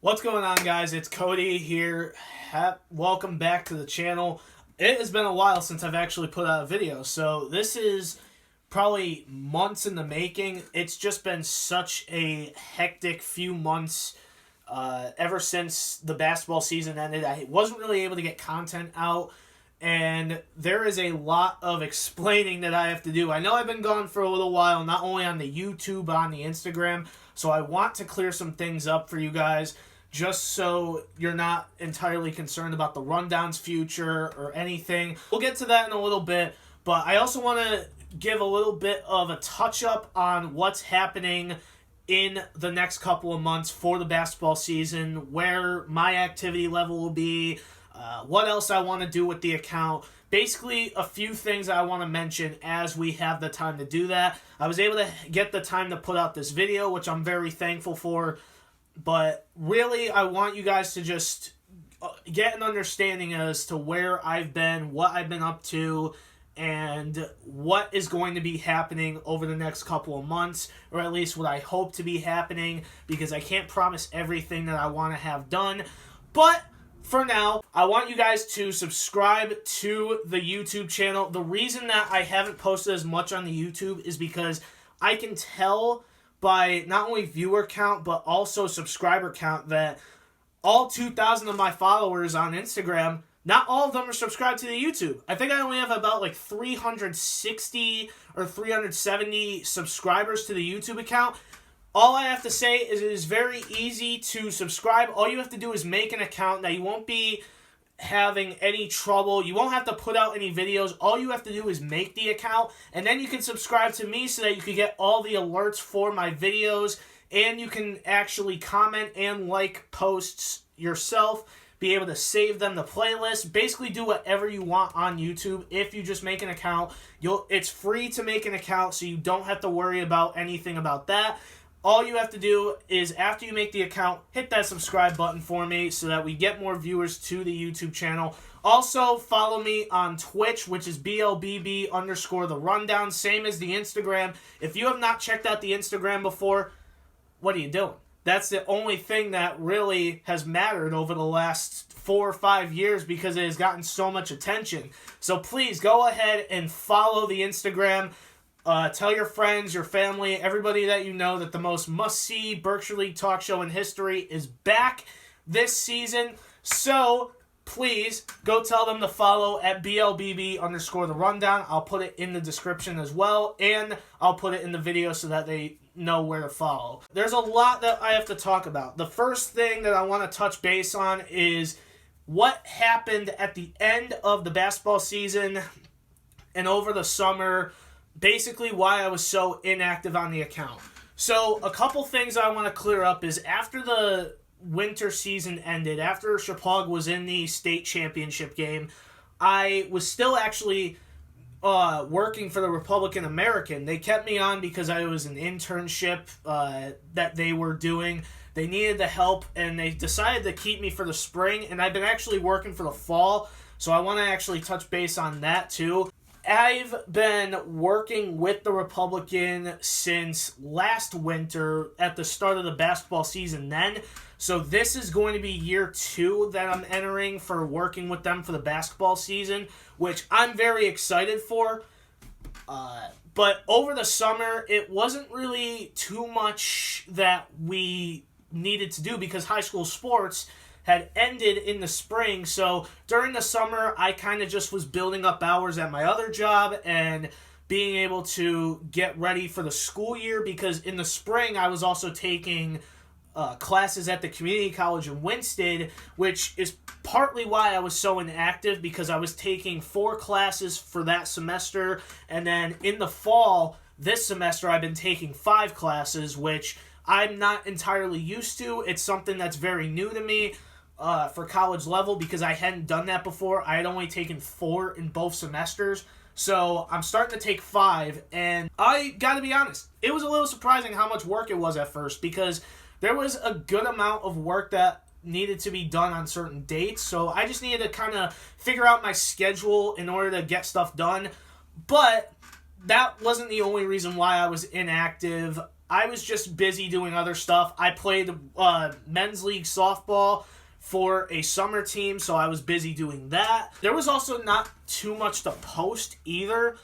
What's going on, guys? It's Cody here. Welcome back to the channel. It has been a while since I've actually put out a video, so this is probably months in the making. It's just been such a hectic few months ever since the basketball season ended. I wasn't really able to get content out, and there is a lot of explaining that I have to do. I know I've been gone for a little while, not only on the YouTube, but on the Instagram, so I want to clear some things up for you guys, just so you're not entirely concerned about the Rundown's future or anything. We'll get to that in a little bit, but I also want to give a little bit of a touch-up on what's happening in the next couple of months for the basketball season, where my activity level will be, what else I want to do with the account. Basically, a few things I want to mention as we have the time to do that. I was able to get the time to put out this video, which I'm very thankful for. But really, I want you guys to just get an understanding as to where I've been, what I've been up to, and what is going to be happening over the next couple of months, or at least what I hope to be happening, because I can't promise everything that I want to have done. But for now, I want you guys to subscribe to the YouTube channel. The reason that I haven't posted as much on the YouTube is because I can tell by not only viewer count, but also subscriber count, that all 2,000 of my followers on Instagram, not all of them are subscribed to the YouTube. I think I only have about like 360 or 370 subscribers to the YouTube account. All I have to say is it is very easy to subscribe. All you have to do is make an account. Now, you won't be having any trouble. You won't have to put out any videos. All you have to do is make the account, and then you can subscribe to me so that you can get all the alerts for my videos, and you can actually comment and like posts yourself, be able to save them to playlists, basically do whatever you want on YouTube if you just make an account. It's free to make an account, so you don't have to worry about anything about that. All you have to do is, after you make the account, hit that subscribe button for me so that we get more viewers to the YouTube channel. Also, follow me on Twitch, which is BLBB_The Rundown, same as the Instagram. If you have not checked out the Instagram before, what are you doing? That's the only thing that really has mattered over the last 4 or 5 years, because it has gotten so much attention. So please go ahead and follow the Instagram. Tell your friends, your family, everybody that you know that the most must-see Berkshire League talk show in history is back this season. So please go tell them to follow at BLBB_The Rundown. I'll put it in the description as well, and I'll put it in the video so that they know where to follow. There's a lot that I have to talk about. The first thing that I want to touch base on is what happened at the end of the basketball season and over the summer. Basically, why I was so inactive on the account. So, a couple things I want to clear up is, after the winter season ended, after Chippewa was in the state championship game, I was still actually working for the Republican American. They kept me on because I was an internship that they were doing. They needed the help, and they decided to keep me for the spring, and I've been actually working for the fall, so I want to actually touch base on that too. I've been working with the Republican since last winter at the start of the basketball season then. So this is going to be year 2 that I'm entering for working with them for the basketball season, which I'm very excited for. But over the summer, it wasn't really too much that we needed to do because high school sports had ended in the spring. So during the summer, I kind of just was building up hours at my other job and being able to get ready for the school year, because in the spring I was also taking classes at the community college in Winston, which is partly why I was so inactive, because I was taking 4 classes for that semester, and then in the fall this semester I've been taking 5 classes, which I'm not entirely used to. It's something that's very new to me for college level, because I hadn't done that before. I had only taken 4 in both semesters, so I'm starting to take 5, and I gotta be honest, it was a little surprising how much work it was at first, because there was a good amount of work that needed to be done on certain dates, so I just needed to kind of figure out my schedule in order to get stuff done. But that wasn't the only reason why I was inactive. I was just busy doing other stuff. I played men's league softball for a summer team, so I was busy doing that. There was also not too much to post either,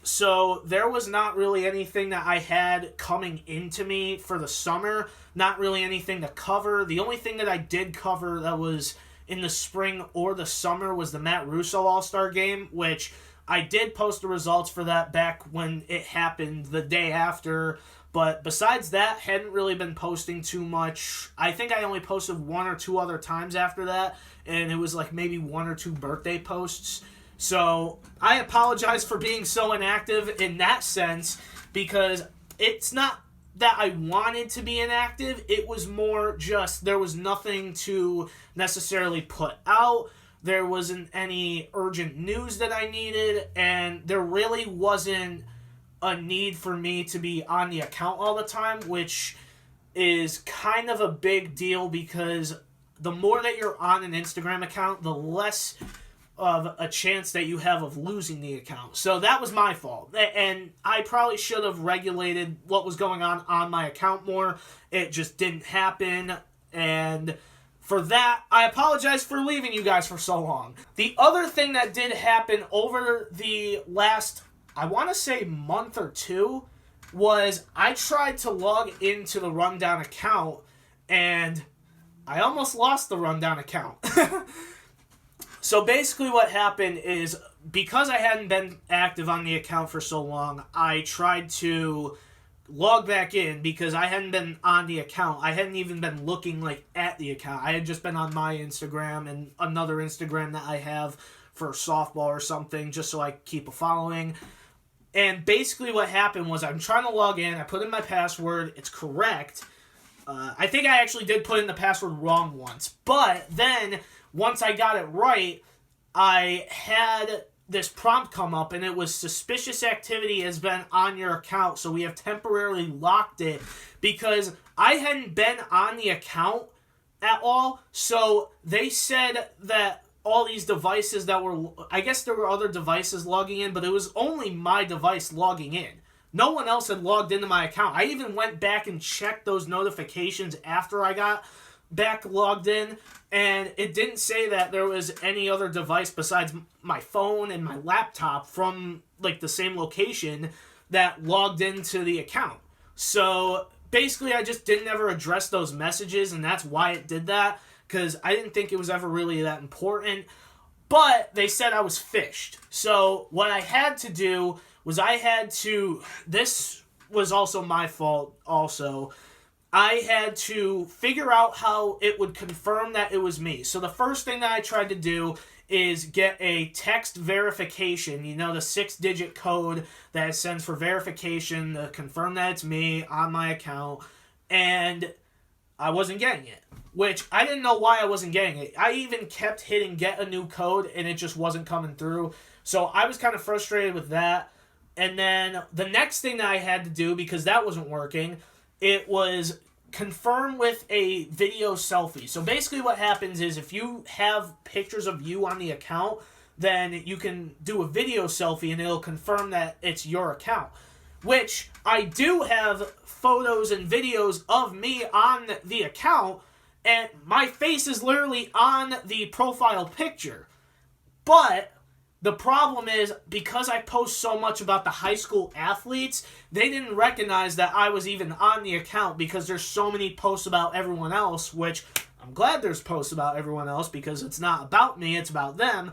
so there was not really anything that I had coming into me for the summer, not really anything to cover. The only thing that I did cover that was in the spring or the summer was the Matt Russo All-Star Game, which I did post the results for that back when it happened the day after. But besides that, hadn't really been posting too much. I think I only posted one or two other times after that, and it was like maybe one or two birthday posts. So I apologize for being so inactive in that sense, because it's not that I wanted to be inactive. It was more just there was nothing to necessarily put out. There wasn't any urgent news that I needed, and there really wasn't a need for me to be on the account all the time, which is kind of a big deal, because the more that you're on an Instagram account, the less of a chance that you have of losing the account. So that was my fault, and I probably should have regulated what was going on my account more. It just didn't happen, and for that, I apologize for leaving you guys for so long. The other thing that did happen over the last, I want to say, month or two, was I tried to log into the Rundown account, and I almost lost the Rundown account. So basically what happened is, because I hadn't been active on the account for so long, I tried to log back in because I hadn't been on the account. I hadn't even been looking at the account. I had just been on my Instagram and another Instagram that I have for softball or something, just so I keep a following. And basically what happened was, I'm trying to log in. I put in my password. It's correct. I think I actually did put in the password wrong once. But then, once I got it right, I had this prompt come up, and it was suspicious activity has been on your account, so we have temporarily locked it, because I hadn't been on the account at all. So they said that all these devices that were, I guess there were other devices logging in, but it was only my device logging in. No one else had logged into my account. I even went back and checked those notifications after I got back logged in, and it didn't say that there was any other device besides my phone and my laptop from the same location that logged into the account. So basically I just didn't ever address those messages, and that's why it did that, because I didn't think it was ever really that important. But they said I was phished. So what I had to do was this was also my fault also, I had to figure out how it would confirm that it was me. So the first thing that I tried to do is get a text verification, the 6-digit code that it sends for verification to confirm that it's me on my account, and I wasn't getting it, which I didn't know why I wasn't getting it. I even kept hitting get a new code, and it just wasn't coming through. So I was kind of frustrated with that. And then the next thing that I had to do, because that wasn't working, it was confirm with a video selfie. So basically what happens is, if you have pictures of you on the account, then you can do a video selfie and it'll confirm that it's your account. Which I do have photos and videos of me on the account, and my face is literally on the profile picture. But the problem is, because I post so much about the high school athletes, they didn't recognize that I was even on the account, because there's so many posts about everyone else, which I'm glad there's posts about everyone else, because it's not about me, it's about them.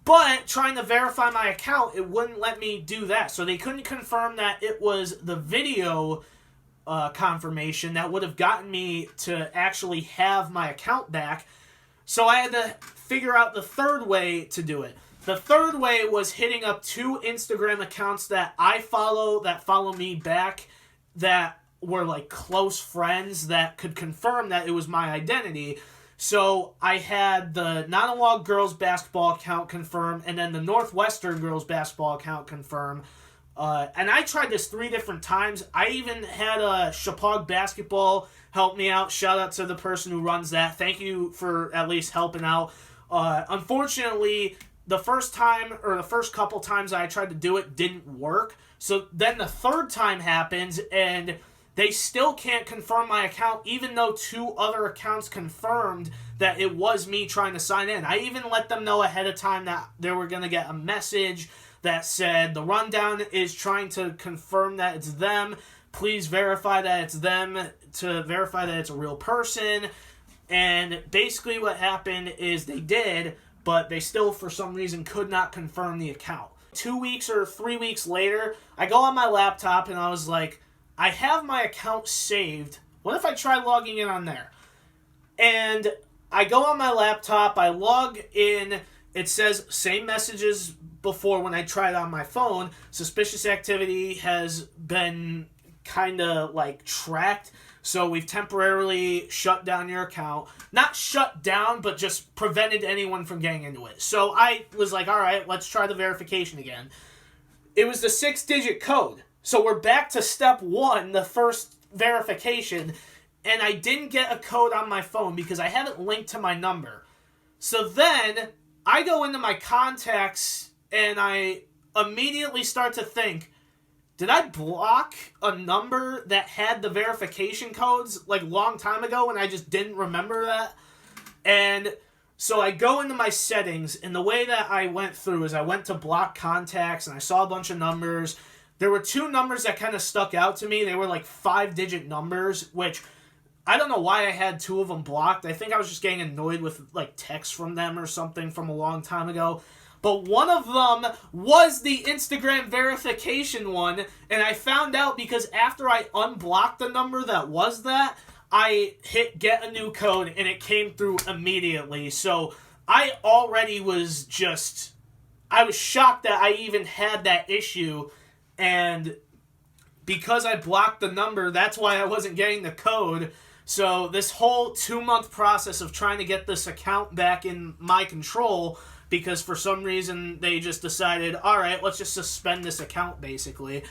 But trying to verify my account, it wouldn't let me do that. So they couldn't confirm that it was the video confirmation that would have gotten me to actually have my account back. So I had to figure out the third way to do it. The third way was hitting up 2 Instagram accounts that I follow, that follow me back, that were close friends that could confirm that it was my identity. So I had the Nonolog girls basketball account confirm, and then the Northwestern girls basketball account confirm. And I tried this 3 different times. I even had a Chapag basketball help me out. Shout out to the person who runs that. Thank you for at least helping out. Unfortunately, the first time, or the first couple times I tried to do it, didn't work. So then the third time happens, and they still can't confirm my account, even though 2 other accounts confirmed that it was me trying to sign in. I even let them know ahead of time that they were going to get a message that said, the rundown is trying to confirm that it's them. Please verify that it's them to verify that it's a real person. And basically what happened is they did, but they still, for some reason, could not confirm the account. 2 weeks or 3 weeks later, I go on my laptop and I was like, I have my account saved. What if I try logging in on there? And I go on my laptop, I log in, it says same messages before when I tried on my phone. Suspicious activity has been kind of like tracked, so we've temporarily shut down your account. Not shut down, but just prevented anyone from getting into it. So I was like, all right, let's try the verification again. It was the 6-digit code. So we're back to step 1, the first verification, and I didn't get a code on my phone because I haven't linked to my number. So then I go into my contacts and I immediately start to think, did I block a number that had the verification codes like a long time ago and I just didn't remember that? And so I go into my settings, and the way that I went through is I went to block contacts and I saw a bunch of numbers. There were 2 numbers that kind of stuck out to me. They were like 5-digit numbers, which I don't know why I had 2 of them blocked. I think I was just getting annoyed with like texts from them or something from a long time ago. But one of them was the Instagram verification one, and I found out because after I unblocked the number that was that, I hit get a new code and it came through immediately. So I already was just, I was shocked that I even had that issue. And because I blocked the number, that's why I wasn't getting the code. So this whole 2-month process of trying to get this account back in my control, because for some reason they just decided, all right, let's just suspend this account, basically.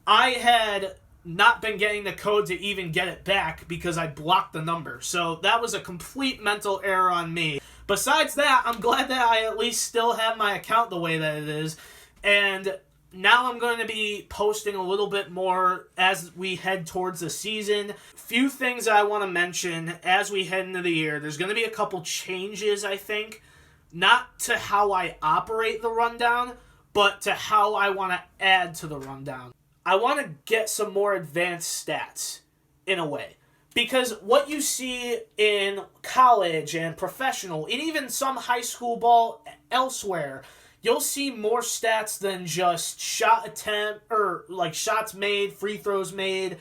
I had not been getting the code to even get it back because I blocked the number. So that was a complete mental error on me. Besides that, I'm glad that I at least still have my account the way that it is. And now I'm going to be posting a little bit more as we head towards the season. Few things I want to mention as we head into the year. There's going to be a couple changes, I think. Not to how I operate the rundown, but to how I want to add to the rundown. I want to get some more advanced stats, in a way. Because what you see in college and professional, and even some high school ball elsewhere, you'll see more stats than just shot attempt, or like shots made, free throws made,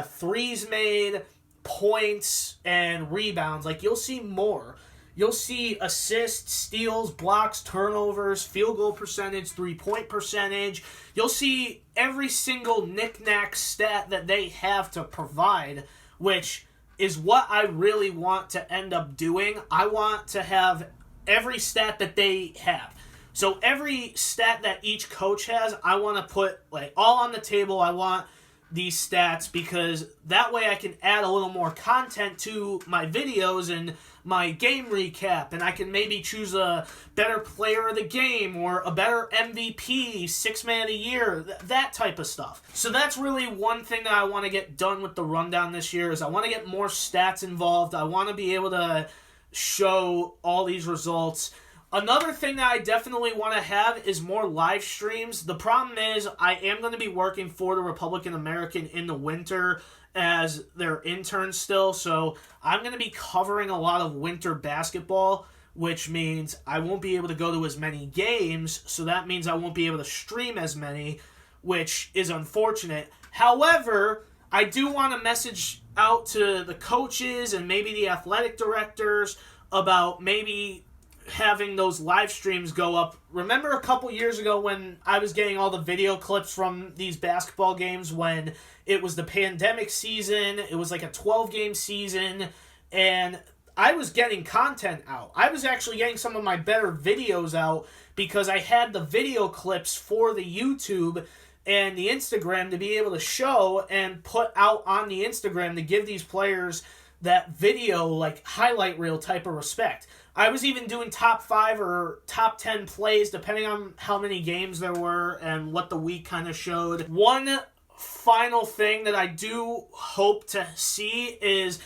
threes made, points, and rebounds. Like, you'll see more. You'll see assists, steals, blocks, turnovers, field goal percentage, 3-point percentage. You'll see every single knick-knack stat that they have to provide, which is what I really want to end up doing. I want to have every stat that they have. So every stat that each coach has, I want to put like all on the table. I want these stats because that way I can add a little more content to my videos and my game recap, and I can maybe choose a better player of the game or a better MVP, 6th man of the year, that type of stuff. So that's really one thing that I want to get done with the rundown this year is I want to get more stats involved. I want to be able to show all these results. Another thing that I definitely want to have is more live streams. The problem is I am going to be working for the Republican American in the winter as their intern still, so I'm going to be covering a lot of winter basketball, which means I won't be able to go to as many games, so that means I won't be able to stream as many, which is unfortunate. However, I do want to message out to the coaches and maybe the athletic directors about maybe having those live streams go up. Remember a couple years ago when I was getting all the video clips from these basketball games when it was the pandemic season, it was like a 12-game season, and I was getting content out. I was actually getting some of my better videos out because I had the video clips for the YouTube and the Instagram to be able to show and put out on the Instagram to give these players that video, like, highlight reel type of respect. I was even doing top 5 or top 10 plays, depending on how many games there were and what the week kind of showed. One final thing that I do hope to see is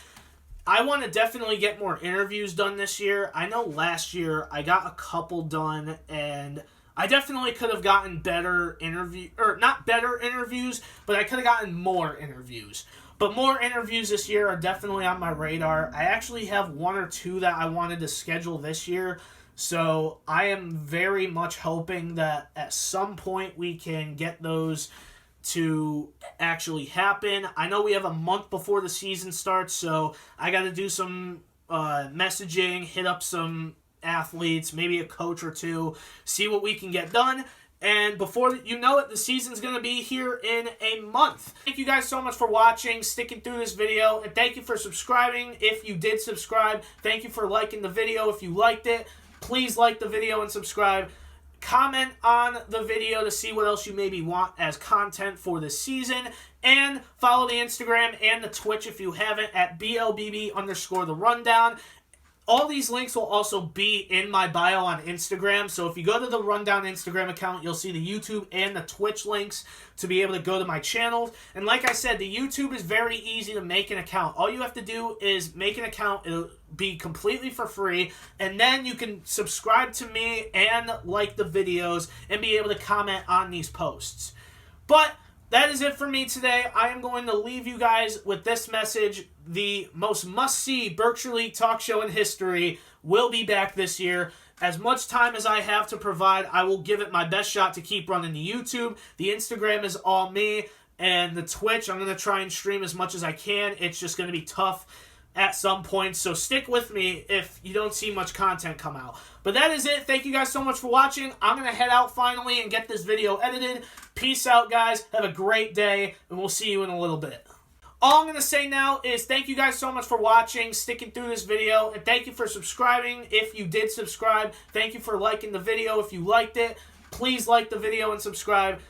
I want to definitely get more interviews done this year. I know last year I got a couple done, and I definitely could have gotten better not better interviews, but I could have gotten more interviews. But more interviews this year are definitely on my radar. I actually have one or two that I wanted to schedule this year. So I am very much hoping that at some point we can get those to actually happen. I know we have a month before the season starts, so I got to do some messaging, hit up some athletes, maybe a coach or two, see what we can get done. And before you know it, the season's going to be here in a month. Thank you guys so much for watching, sticking through this video, and thank you for subscribing if you did subscribe. Thank you for liking the video if you liked it. Please like the video and subscribe. Comment on the video to see what else you maybe want as content for this season. And follow the Instagram and the Twitch if you haven't at BLBB_the rundown. All these links will also be in my bio on Instagram. So if you go to the Rundown Instagram account, you'll see the YouTube and the Twitch links to be able to go to my channels. And like I said, the YouTube is very easy to make an account. All you have to do is make an account. It'll be completely for free. And then you can subscribe to me and like the videos and be able to comment on these posts. But that is it for me today. I am going to leave you guys with this message. The most must-see Berkshire League talk show in history will be back this year. As much time as I have to provide, I will give it my best shot to keep running the YouTube. The Instagram is all me. And the Twitch, I'm going to try and stream as much as I can. It's just going to be tough at some point, so stick with me if you don't see much content come out. But that is it. Thank you guys so much for watching. I'm going to head out finally and get this video edited. Peace out, guys. Have a great day, and we'll see you in a little bit. All I'm going to say now is thank you guys so much for watching, sticking through this video, and thank you for subscribing if you did subscribe. Thank you for liking the video if you liked it. Please like the video and subscribe.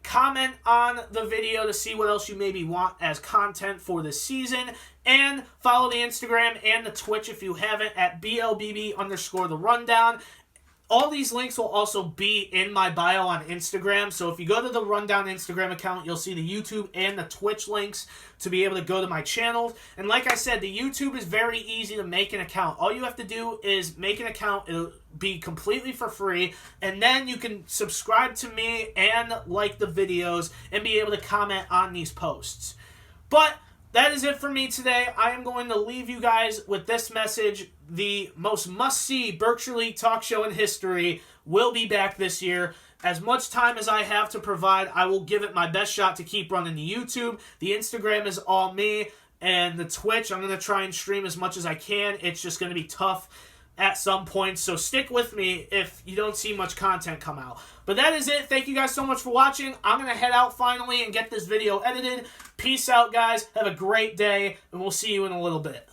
Comment on the video to see what else you maybe want as content for this season. And follow the Instagram and the Twitch if you haven't at BLBB_the rundown. All these links will also be in my bio on Instagram. So if you go to the Rundown Instagram account, you'll see the YouTube and the Twitch links to be able to go to my channels. And like I said, the YouTube is very easy to make an account. All you have to do is make an account. It'll be completely for free. And then you can subscribe to me and like the videos and be able to comment on these posts. But that is it for me today. I am going to leave you guys with this message. The most must-see Berkshire League talk show in history will be back this year. As much time as I have to provide, I will give it my best shot to keep running the YouTube. The Instagram is all me. And the Twitch, I'm going to try and stream as much as I can. It's just going to be tough at some point, so stick with me if you don't see much content come out. But that is it. Thank you guys so much for watching. I'm going to head out finally and get this video edited. Peace out, guys. Have a great day, and we'll see you in a little bit.